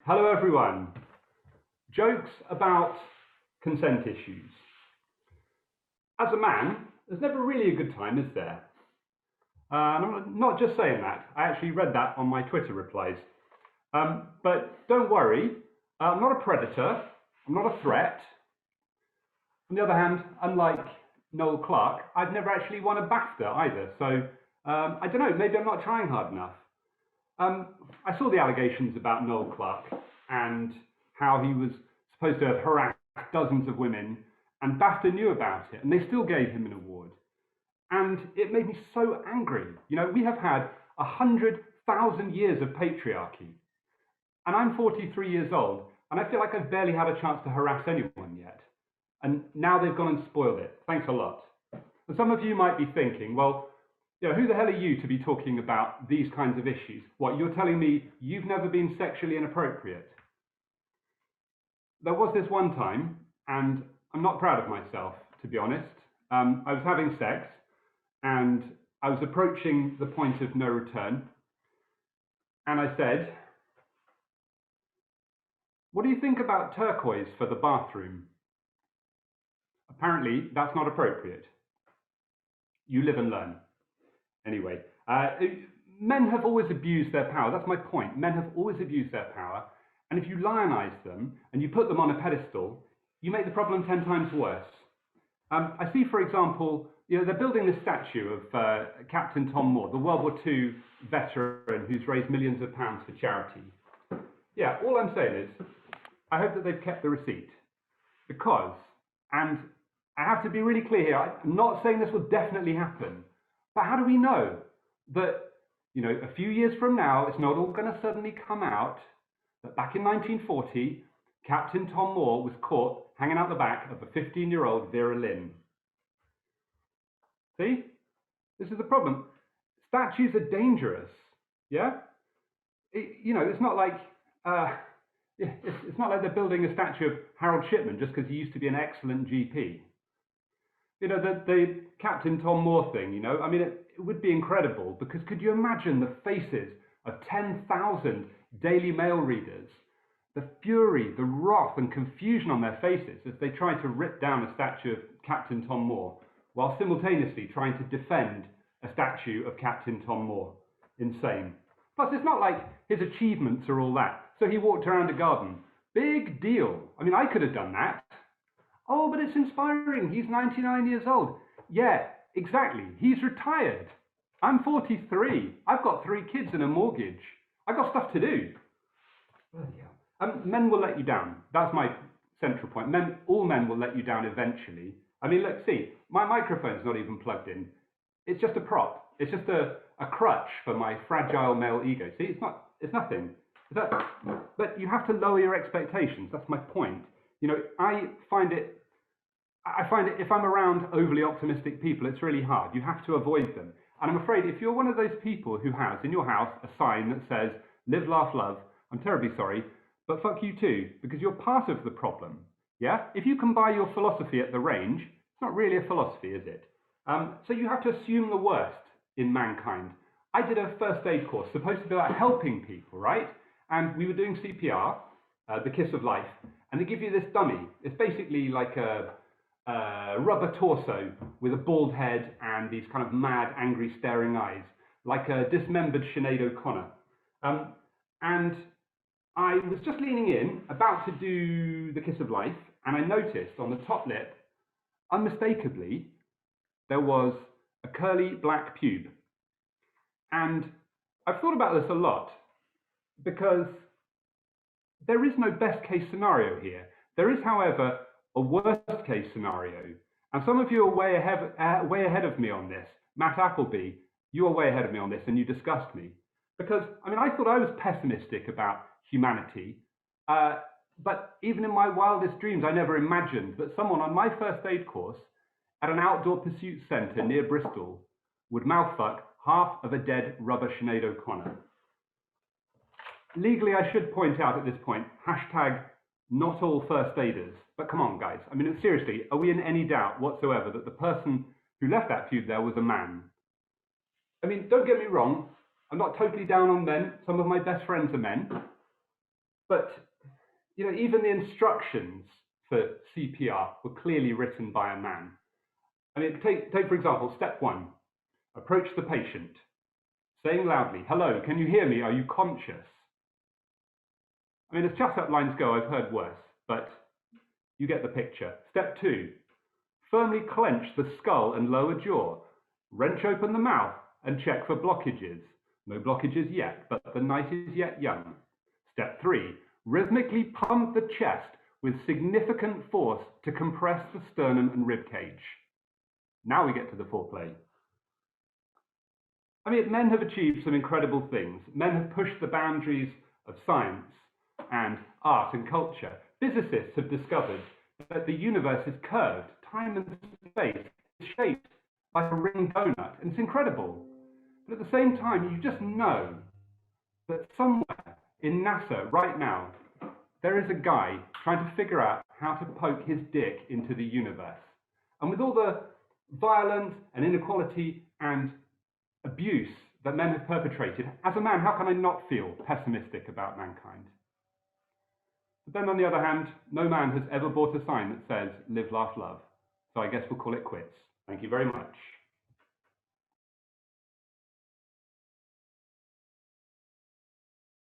Hello everyone. Jokes about consent issues. As a man, there's never really a good time, is there? And I'm not just saying that. I actually read that on my Twitter replies. But don't worry, I'm not a predator. I'm not a threat. On the other hand, unlike Noel Clarke, I've never actually won a BAFTA either. So I don't know, maybe I'm not trying hard enough. I saw the allegations about Noel Clarke and how he was supposed to have harassed dozens of women, and BAFTA knew about it, and they still gave him an award. And it made me so angry. You know, we have had 100,000 years of patriarchy, and I'm 43 years old, and I feel like I've barely had a chance to harass anyone yet. And now they've gone and spoiled it. Thanks a lot. And some of you might be thinking, well, you know, who the hell are you to be talking about these kinds of issues? What, you're telling me you've never been sexually inappropriate? There was this one time, and I'm not proud of myself, to be honest. I was having sex, and I was approaching the point of no return, and I said, "What do you think about turquoise for the bathroom?" Apparently, that's not appropriate. You live and learn. Anyway, men have always abused their power. That's my point. Men have always abused their power. And if you lionize them and you put them on a pedestal, you make the problem 10 times worse. I see, for example, you know, they're building this statue of Captain Tom Moore, the World War II veteran who's raised millions of pounds for charity. Yeah, all I'm saying is, I hope that they've kept the receipt. Because, and I have to be really clear here, I'm not saying this will definitely happen, but how do we know that, you know, a few years from now, it's not all going to suddenly come out that back in 1940, Captain Tom Moore was caught hanging out the back of a 15-year-old Vera Lynn. See? This is the problem. Statues are dangerous, yeah? You know, it's not like it's not like they're building a statue of Harold Shipman just because he used to be an excellent GP. You know, the Captain Tom Moore thing, you know, I mean, it would be incredible because could you imagine the faces of 10,000 Daily Mail readers, the fury, the wrath and confusion on their faces as they try to rip down a statue of Captain Tom Moore while simultaneously trying to defend a statue of Captain Tom Moore. Insane. Plus, it's not like his achievements are all that. So he walked around a garden. Big deal. I mean, I could have done that. Oh, but it's inspiring. He's 99 years old. Yeah, exactly. He's retired. I'm 43. I've got 3 kids and a mortgage. I've got stuff to do. Men will let you down. That's my central point. All men will let you down eventually. I mean, look, see, my microphone's not even plugged in. It's just a prop. It's just a crutch for my fragile male ego. See, it's nothing. But you have to lower your expectations. That's my point. You know, I find it if I'm around overly optimistic people, it's really hard. You have to avoid them. And I'm afraid if you're one of those people who has in your house a sign that says, "Live, laugh, love," I'm terribly sorry, but fuck you too, because you're part of the problem. Yeah? If you can buy your philosophy at the range, it's not really a philosophy, is it? So you have to assume the worst in mankind. I did a first aid course supposed to be about helping people, right? And we were doing CPR, the kiss of life, and they give you this dummy. It's basically like a rubber torso with a bald head and these kind of mad, angry, staring eyes, like a dismembered Sinead O'Connor. And I was just leaning in, about to do the kiss of life, and I noticed on the top lip, unmistakably, there was a curly black pube. And I've thought about this a lot, because there is no best case scenario here. There is, however, a worst case scenario. And some of you are way ahead of me on this. Matt Appleby, you are way ahead of me on this, and you disgust me. Because, I mean, I thought I was pessimistic about humanity, but even in my wildest dreams, I never imagined that someone on my first aid course at an outdoor pursuit centre near Bristol would mouthfuck half of a dead rubber Sinead O'Connor. Legally, I should point out at this point, hashtag not all first aiders. But come on, guys. I mean, seriously, are we in any doubt whatsoever that the person who left that pube there was a man? I mean, don't get me wrong. I'm not totally down on men. Some of my best friends are men. But even the instructions for CPR were clearly written by a man. I mean, take for example, step 1, approach the patient, saying loudly, "Hello, can you hear me? Are you conscious?" I mean, as chat-up lines go, I've heard worse, but you get the picture. Step 2, firmly clench the skull and lower jaw, wrench open the mouth and check for blockages. No blockages yet, but the night is yet young. Step 3, rhythmically pump the chest with significant force to compress the sternum and rib cage. Now we get to the foreplay. I mean, men have achieved some incredible things. Men have pushed the boundaries of science and art and culture. Physicists have discovered that the universe is curved, time and space is shaped like a ring donut, and it's incredible. But at the same time, you just know that somewhere in NASA right now, there is a guy trying to figure out how to poke his dick into the universe. And with all the violence and inequality and abuse that men have perpetrated, as a man, how can I not feel pessimistic about mankind? But then on the other hand, no man has ever bought a sign that says, "Live, laugh, love." So I guess we'll call it quits. Thank you very much.